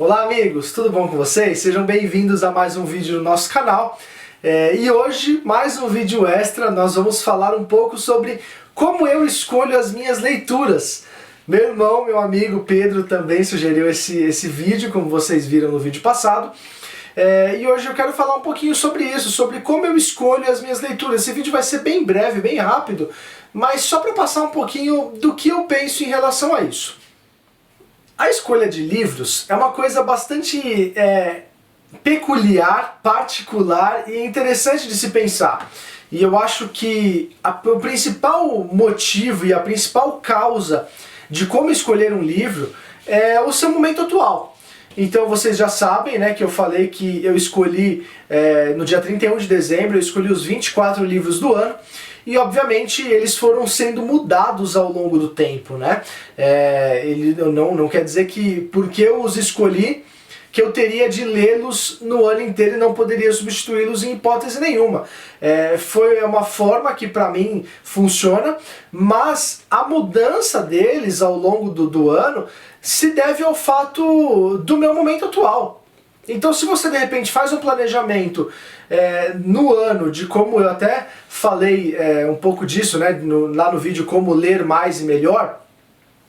Olá amigos, tudo bom com vocês? Sejam bem-vindos a mais um vídeo no nosso canal. E hoje, mais um vídeo extra, nós vamos falar um pouco sobre como eu escolho as minhas leituras. Meu irmão, meu amigo Pedro também sugeriu esse vídeo, como vocês viram no vídeo passado. E hoje eu quero falar um pouquinho sobre isso, sobre como eu escolho as minhas leituras. Esse vídeo vai ser bem breve, bem rápido, mas só para passar um pouquinho do que eu penso em relação a isso. A escolha de livros é uma coisa bastante peculiar, particular e interessante de se pensar. E eu acho que o principal motivo e a principal causa de como escolher um livro é o seu momento atual. Então vocês já sabem, né, que eu falei que eu escolhi, no dia 31 de dezembro, eu escolhi os 24 livros do ano. E obviamente eles foram sendo mudados ao longo do tempo, né? Não quer dizer que porque eu os escolhi que eu teria de lê-los no ano inteiro e não poderia substituí-los em hipótese nenhuma. Foi uma forma que para mim funciona, mas a mudança deles ao longo do ano se deve ao fato do meu momento atual. Então se você de repente faz um planejamento no ano de como eu até falei um pouco disso, né, lá no vídeo como ler mais e melhor,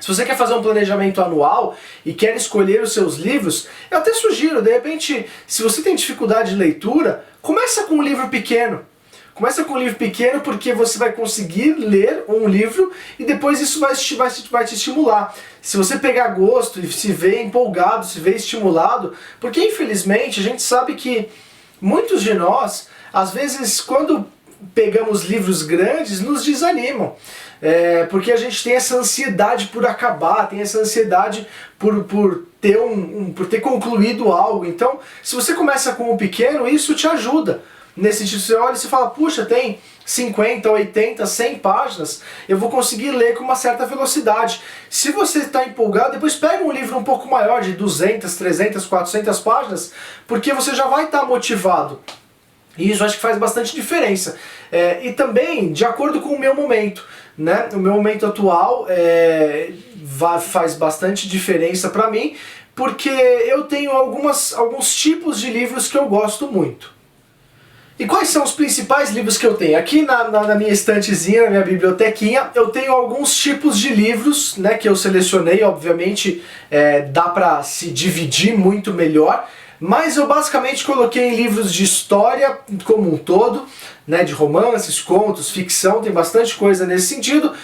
se você quer fazer um planejamento anual e quer escolher os seus livros, eu até sugiro, de repente, se você tem dificuldade de leitura, começa com um livro pequeno. Começa com um livro pequeno porque você vai conseguir ler um livro e depois isso vai te estimular. Se você pegar gosto e se ver empolgado, se ver estimulado, porque infelizmente a gente sabe que muitos de nós, às vezes quando pegamos livros grandes, nos desanimam. Porque a gente tem essa ansiedade por acabar, tem essa ansiedade por ter concluído algo. Então, se você começa com um pequeno, isso te ajuda. Nesse sentido, você olha e você fala, puxa, tem 50, 80, 100 páginas, eu vou conseguir ler com uma certa velocidade. Se você está empolgado, depois pega um livro um pouco maior, de 200, 300, 400 páginas, porque você já vai estar motivado. E isso acho que faz bastante diferença. E também, de acordo com o meu momento, né? O meu momento atual faz bastante diferença para mim, porque eu tenho alguns tipos de livros que eu gosto muito. E quais são os principais livros que eu tenho? Aqui na minha estantezinha, na minha bibliotequinha, eu tenho alguns tipos de livros, né, que eu selecionei. Obviamente dá para se dividir muito melhor, mas eu basicamente coloquei livros de história como um todo, né, de romances, contos, ficção, tem bastante coisa nesse sentido,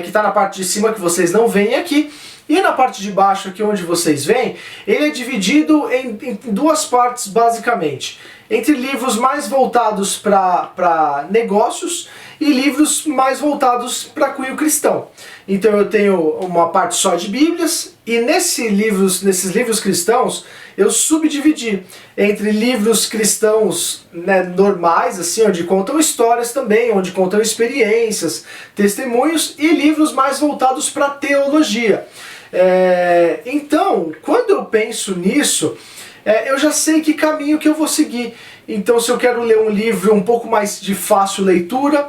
que está na parte de cima que vocês não veem aqui. E na parte de baixo, aqui onde vocês veem, ele é dividido em duas partes basicamente. Entre livros mais voltados para negócios e livros mais voltados para cunho cristão. Então eu tenho uma parte só de Bíblias e nesses livros cristãos eu subdividi entre livros cristãos, né, normais, assim, onde contam histórias também, onde contam experiências, testemunhos, e livros mais voltados para teologia. Então, quando eu penso nisso, eu já sei que caminho que eu vou seguir. Então, se eu quero ler um livro um pouco mais de fácil leitura,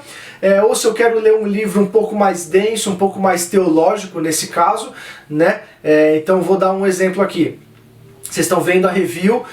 ou se eu quero ler um livro um pouco mais denso, um pouco mais teológico nesse caso, né? Então, vou dar um exemplo aqui. Vocês estão vendo a review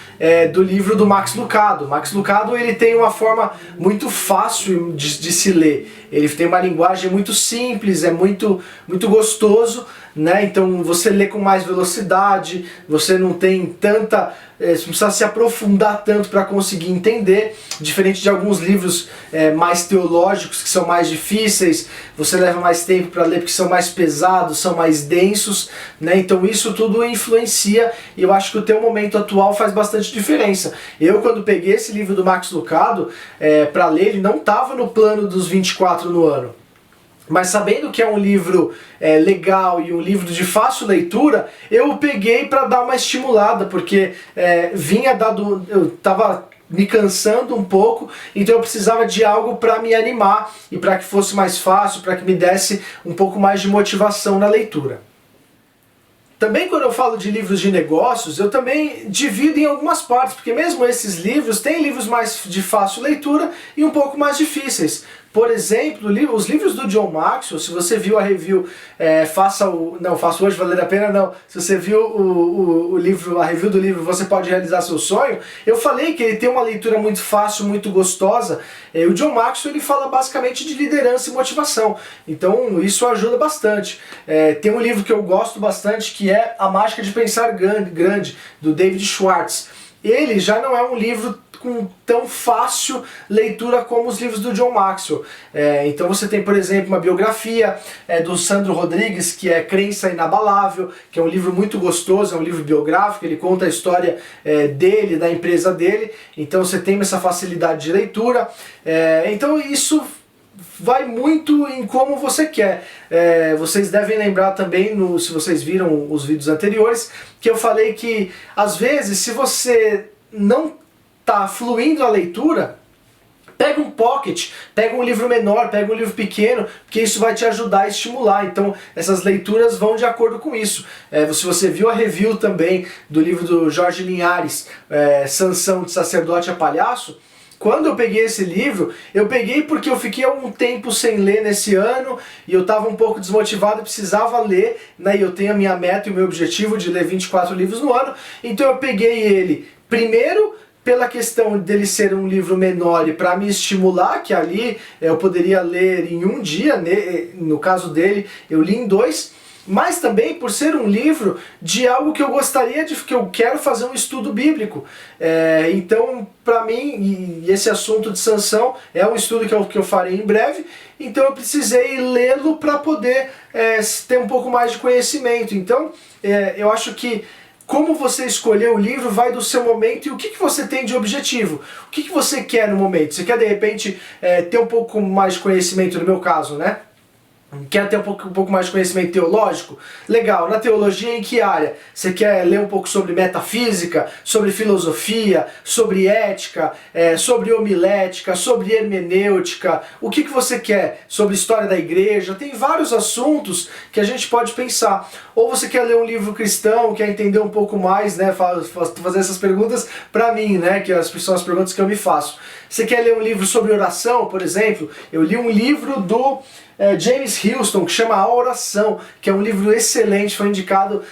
do livro do Max Lucado. O Max Lucado ele tem uma forma muito fácil de se ler. Ele tem uma linguagem muito simples, é muito gostoso, né? Então você lê com mais velocidade, você não tem tanta... Você não precisa se aprofundar tanto para conseguir entender, diferente de alguns livros mais teológicos que são mais difíceis, você leva mais tempo para ler porque são mais pesados, são mais densos, né? Então isso tudo influencia e eu acho que o teu momento atual faz bastante diferença. Eu quando peguei esse livro do Max Lucado para ler, ele não estava no plano dos 24 no ano. Mas sabendo que é um livro legal e um livro de fácil leitura, eu o peguei para dar uma estimulada, porque eu estava me cansando um pouco, então eu precisava de algo para me animar e para que fosse mais fácil, para que me desse um pouco mais de motivação na leitura. Também quando eu falo de livros de negócios, eu também divido em algumas partes, porque mesmo esses livros, tem livros mais de fácil leitura e um pouco mais difíceis. Por exemplo, os livros do John Maxwell, se você viu a review, não faça hoje valer a pena não, se você viu o livro, a review do livro Você Pode Realizar Seu Sonho, eu falei que ele tem uma leitura muito fácil, muito gostosa. O John Maxwell ele fala basicamente de liderança e motivação, então isso ajuda bastante. Tem um livro que eu gosto bastante que é A Mágica de Pensar Grande, do David Schwartz. Ele já não é um livro com tão fácil leitura como os livros do John Maxwell. Então você tem, por exemplo, uma biografia do Sandro Rodrigues, que é Crença Inabalável, que é um livro muito gostoso, é um livro biográfico, ele conta a história dele, da empresa dele, então você tem essa facilidade de leitura. Então isso vai muito em como você quer. Vocês devem lembrar também, se vocês viram os vídeos anteriores, que eu falei que às vezes se você não tá fluindo a leitura, pega um pocket, pega um livro menor, pega um livro pequeno, porque isso vai te ajudar a estimular. Então essas leituras vão de acordo com isso. Se você viu a review também do livro do Jorge Linhares, Sansão de Sacerdote a Palhaço, quando eu peguei esse livro, eu peguei porque eu fiquei algum tempo sem ler nesse ano e eu estava um pouco desmotivado, precisava ler, né? E eu tenho a minha meta e o meu objetivo de ler 24 livros no ano, então eu peguei ele primeiro pela questão dele ser um livro menor e para me estimular, que ali eu poderia ler em um dia, no caso dele eu li em 2, mas também por ser um livro de algo que eu gostaria que eu quero fazer um estudo bíblico. Então, para mim, e esse assunto de Sansão é um estudo que eu farei em breve, então eu precisei lê-lo para poder ter um pouco mais de conhecimento. Então, eu acho que como você escolher o livro vai do seu momento e o que você tem de objetivo. O que você quer no momento? Você quer, de repente, ter um pouco mais de conhecimento, no meu caso, né? Quer ter um pouco mais de conhecimento teológico? Legal. Na teologia, em que área? Você quer ler um pouco sobre metafísica, sobre filosofia, sobre ética, sobre homilética, sobre hermenêutica? O que você quer? Sobre história da igreja? Tem vários assuntos que a gente pode pensar. Ou você quer ler um livro cristão, quer entender um pouco mais, né? Fazer essas perguntas para mim, né? Que são as perguntas que eu me faço. Você quer ler um livro sobre oração, por exemplo? Eu li um livro do James Houston, que chama A Oração, que é um livro excelente, foi indicado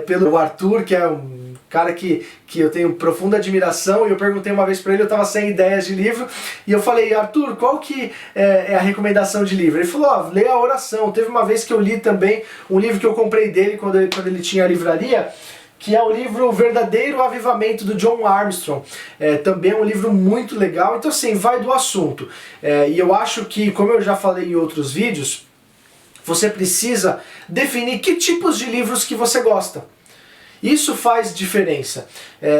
pelo Arthur, que é um cara que eu tenho profunda admiração, e eu perguntei uma vez para ele, eu estava sem ideias de livro, e eu falei, Arthur, qual que é a recomendação de livro? Ele falou, lê A Oração. Teve uma vez que eu li também um livro que eu comprei dele quando ele tinha a livraria, que é o livro O Verdadeiro Avivamento, do John Armstrong. Também é um livro muito legal, então assim, vai do assunto. E eu acho que, como eu já falei em outros vídeos, você precisa definir que tipos de livros que você gosta. Isso faz diferença.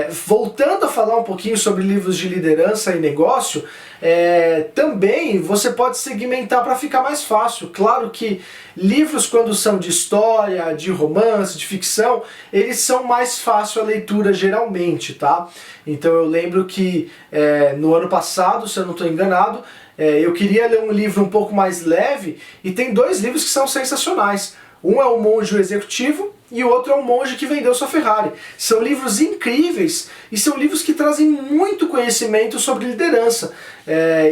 Voltando a falar um pouquinho sobre livros de liderança e negócio, também você pode segmentar para ficar mais fácil. Claro que livros, quando são de história, de romance, de ficção, eles são mais fácil a leitura geralmente, tá? Então eu lembro que no ano passado, se eu não estou enganado, eu queria ler um livro um pouco mais leve e tem 2 livros que são sensacionais. Um é O Monge Executivo e o outro é O Monge que Vendeu Sua Ferrari. São livros incríveis e são livros que trazem muito conhecimento sobre liderança.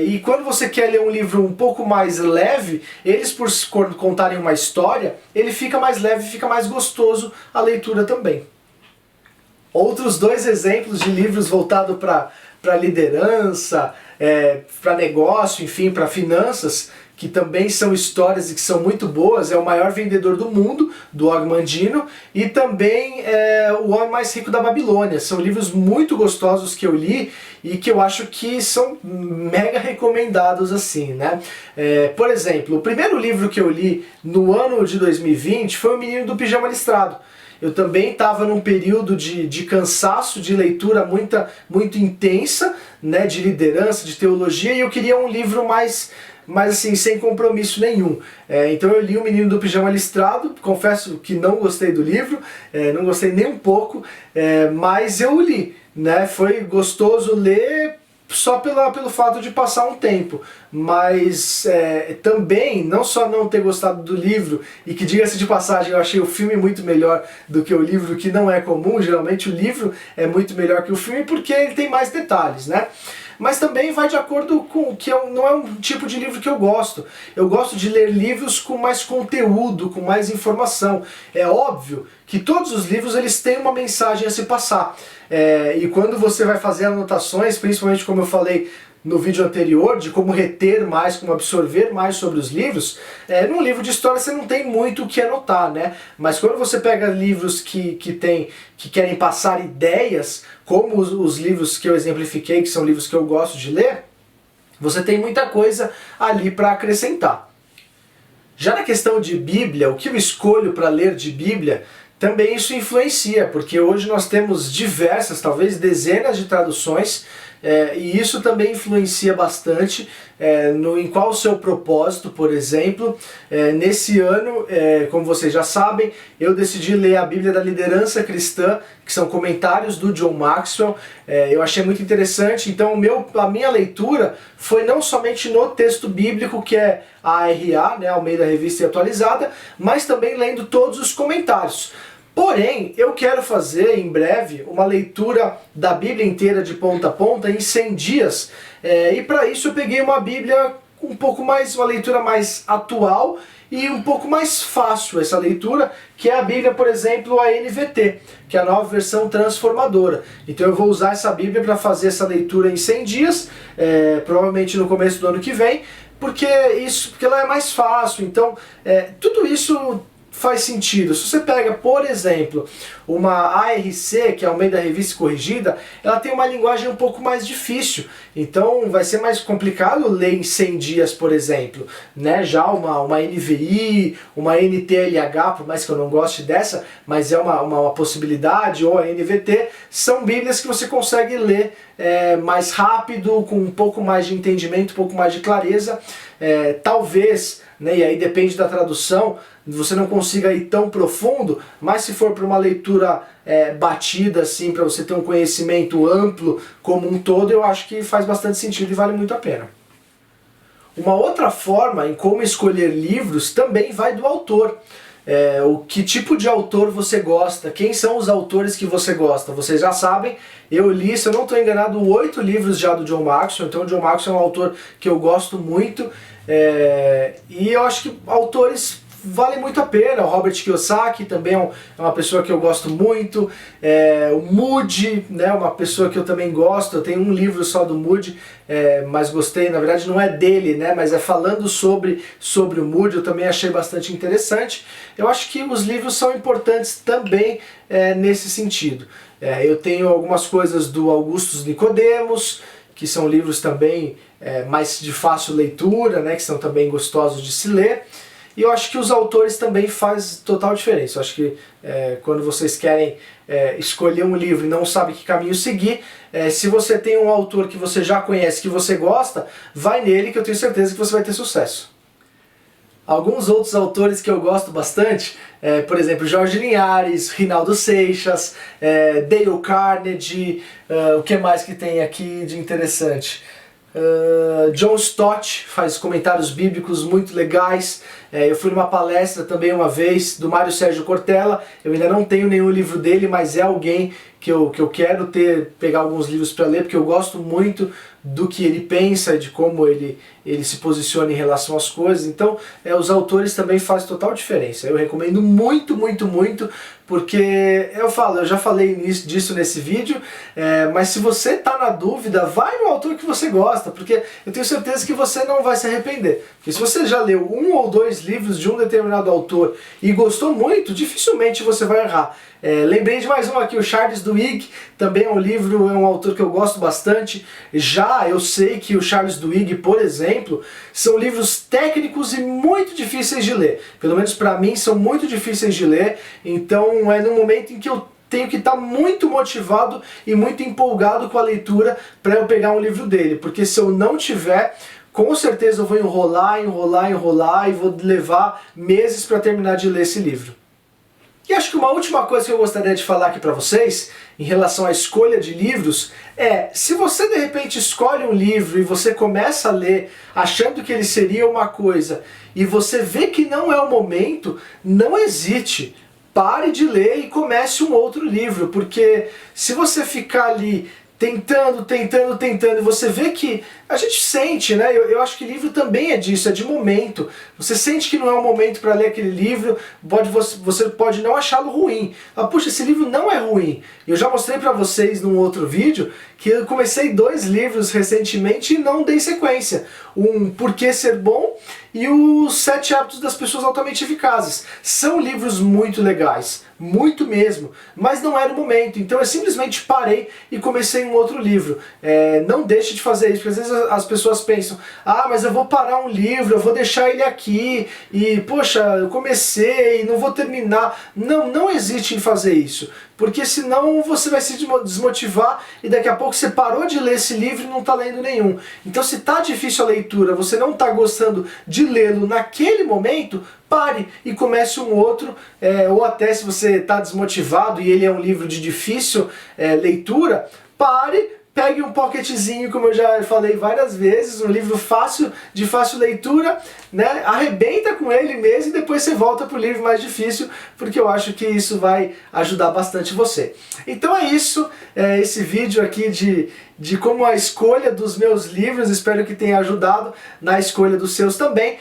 E quando você quer ler um livro um pouco mais leve, eles, por contarem uma história, ele fica mais leve e fica mais gostoso a leitura também. Outros 2 exemplos de livros voltados para liderança, para negócio, enfim, para finanças, que também são histórias e que são muito boas, é O Maior Vendedor do Mundo, do Og Mandino, e também O Homem Mais Rico da Babilônia. São livros muito gostosos que eu li e que eu acho que são mega recomendados assim, né? Por exemplo, o primeiro livro que eu li no ano de 2020 foi O Menino do Pijama Listrado. Eu também estava num período de cansaço, de leitura muito intensa, né, de liderança, de teologia, e eu queria um livro mais assim, sem compromisso nenhum. Então eu li O Menino do Pijama Listrado, confesso que não gostei do livro, não gostei nem um pouco, mas eu li, né? Foi gostoso ler só pelo fato de passar um tempo, mas também, não só não ter gostado do livro, e que, diga-se de passagem, eu achei o filme muito melhor do que o livro, que não é comum, geralmente o livro é muito melhor que o filme porque ele tem mais detalhes, né? mas também vai de acordo com que não é um tipo de livro que eu gosto. Eu gosto de ler livros com mais conteúdo, com mais informação. É óbvio que todos os livros eles têm uma mensagem a se passar. E quando você vai fazer anotações, principalmente como eu falei no vídeo anterior, de como reter mais, como absorver mais sobre os livros, num livro de história você não tem muito o que anotar, né? Mas quando você pega livros que querem passar ideias, como os livros que eu exemplifiquei, que são livros que eu gosto de ler, você tem muita coisa ali para acrescentar. Já na questão de Bíblia, o que eu escolho para ler de Bíblia, também isso influencia, porque hoje nós temos diversas, talvez dezenas de traduções, e isso também influencia bastante em qual o seu propósito, por exemplo. Nesse ano, como vocês já sabem, eu decidi ler a Bíblia da Liderança Cristã, que são comentários do John Maxwell. Eu achei muito interessante, então a minha leitura foi não somente no texto bíblico, que é a ARA, né, Almeida Revista e Atualizada, mas também lendo todos os comentários. Porém, eu quero fazer em breve uma leitura da Bíblia inteira de ponta a ponta em 100 dias. E para isso eu peguei uma Bíblia um pouco mais, uma leitura mais atual e um pouco mais fácil essa leitura, que é a Bíblia, por exemplo, a NVT, que é a nova versão transformadora. Então eu vou usar essa Bíblia para fazer essa leitura em 100 dias, provavelmente no começo do ano que vem, porque ela é mais fácil. Então, tudo isso faz sentido. Se você pega, por exemplo, uma ARC, que é a Almeida Revista Corrigida, ela tem uma linguagem um pouco mais difícil, então vai ser mais complicado ler em 100 dias, por exemplo, né? Já uma NVI, uma NTLH, por mais que eu não goste dessa, mas é uma possibilidade, ou a NVT, são bíblias que você consegue ler mais rápido, com um pouco mais de entendimento, um pouco mais de clareza. Talvez, né, e aí depende da tradução, você não consiga ir tão profundo, mas se for para uma leitura batida, assim, para você ter um conhecimento amplo como um todo, eu acho que faz bastante sentido e vale muito a pena. Uma outra forma em como escolher livros também vai do autor. Que tipo de autor você gosta, quem são os autores que você gosta. Vocês já sabem, eu li, se eu não estou enganado, 8 livros já do John Maxwell, então o John Maxwell é um autor que eu gosto muito, e eu acho que autores vale muito a pena. O Robert Kiyosaki também é uma pessoa que eu gosto muito, o Moody, né, uma pessoa que eu também gosto. Eu tenho um livro só do Moody, mas gostei, na verdade não é dele, né, mas é falando sobre o Moody, eu também achei bastante interessante. Eu acho que os livros são importantes também nesse sentido. Eu tenho algumas coisas do Augustus Nicodemos, que são livros também mais de fácil leitura, né, que são também gostosos de se ler. E eu acho que os autores também fazem total diferença. Eu acho que quando vocês querem escolher um livro e não sabem que caminho seguir, se você tem um autor que você já conhece, que você gosta, vai nele que eu tenho certeza que você vai ter sucesso. Alguns outros autores que eu gosto bastante, por exemplo, Jorge Linhares, Rinaldo Seixas, Dale Carnegie, o que mais que tem aqui de interessante? John Stott faz comentários bíblicos muito legais. Eu fui numa palestra também uma vez do Mário Sérgio Cortella. Eu ainda não tenho nenhum livro dele, mas é alguém que eu quero pegar alguns livros para ler, porque eu gosto muito do que ele pensa, de como ele se posiciona em relação às coisas. Então, os autores também fazem total diferença. Eu recomendo muito, muito, muito, porque eu já falei disso nesse vídeo, mas se você está na dúvida, vai no autor que você gosta, porque eu tenho certeza que você não vai se arrepender. Porque se você já leu 1 ou 2 livros de um determinado autor e gostou muito, dificilmente você vai errar. Lembrei de mais um aqui, o Charles Duhigg, também é um autor que eu gosto bastante. Já eu sei que o Charles Duhigg, por exemplo, são livros técnicos e muito difíceis de ler. Pelo menos para mim são muito difíceis de ler, então é no momento em que eu tenho que estar muito motivado e muito empolgado com a leitura para eu pegar um livro dele, porque se eu não tiver, com certeza eu vou enrolar e vou levar meses para terminar de ler esse livro. E acho que uma última coisa que eu gostaria de falar aqui para vocês, em relação à escolha de livros, se você de repente escolhe um livro e você começa a ler achando que ele seria uma coisa e você vê que não é o momento, não hesite. Pare de ler e comece um outro livro, porque se você ficar ali tentando, e você vê que a gente sente, né? Eu acho que livro também é disso, é de momento. Você sente que não é um momento para ler aquele livro, você pode não achá-lo ruim. Mas, puxa, esse livro não é ruim. Eu já mostrei para vocês num outro vídeo que eu comecei 2 livros recentemente e não dei sequência. Um Por que Ser Bom e o 7 Hábitos das Pessoas Altamente Eficazes. São livros muito legais, muito mesmo, mas não era o momento. Então eu simplesmente parei e comecei um outro livro. Não deixe de fazer isso, porque às vezes as pessoas pensam, ah, mas eu vou parar um livro, eu vou deixar ele aqui, e poxa, eu comecei, não vou terminar. Não existe em fazer isso, porque senão você vai se desmotivar e daqui a pouco você parou de ler esse livro e não está lendo nenhum. Então se está difícil a leitura, você não está gostando de lê-lo naquele momento, pare e comece um outro, ou até se você está desmotivado e ele é um livro de difícil leitura, pare, pegue um pocketzinho, como eu já falei várias vezes, um livro de fácil leitura, né? Arrebenta com ele mesmo e depois você volta para o livro mais difícil, porque eu acho que isso vai ajudar bastante você. Então é isso, esse vídeo aqui de como a escolha dos meus livros, espero que tenha ajudado na escolha dos seus também.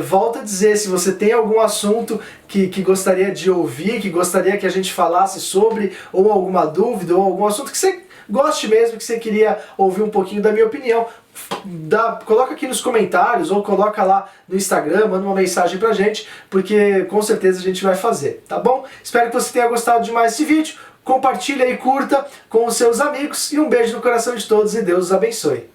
Volto a dizer, se você tem algum assunto que gostaria de ouvir, que gostaria que a gente falasse sobre, ou alguma dúvida, ou algum assunto que você goste mesmo, que você queria ouvir um pouquinho da minha opinião, coloca aqui nos comentários ou coloca lá no Instagram, manda uma mensagem pra gente, porque com certeza a gente vai fazer, tá bom? Espero que você tenha gostado demais desse vídeo, compartilha e curta com os seus amigos e um beijo no coração de todos e Deus os abençoe.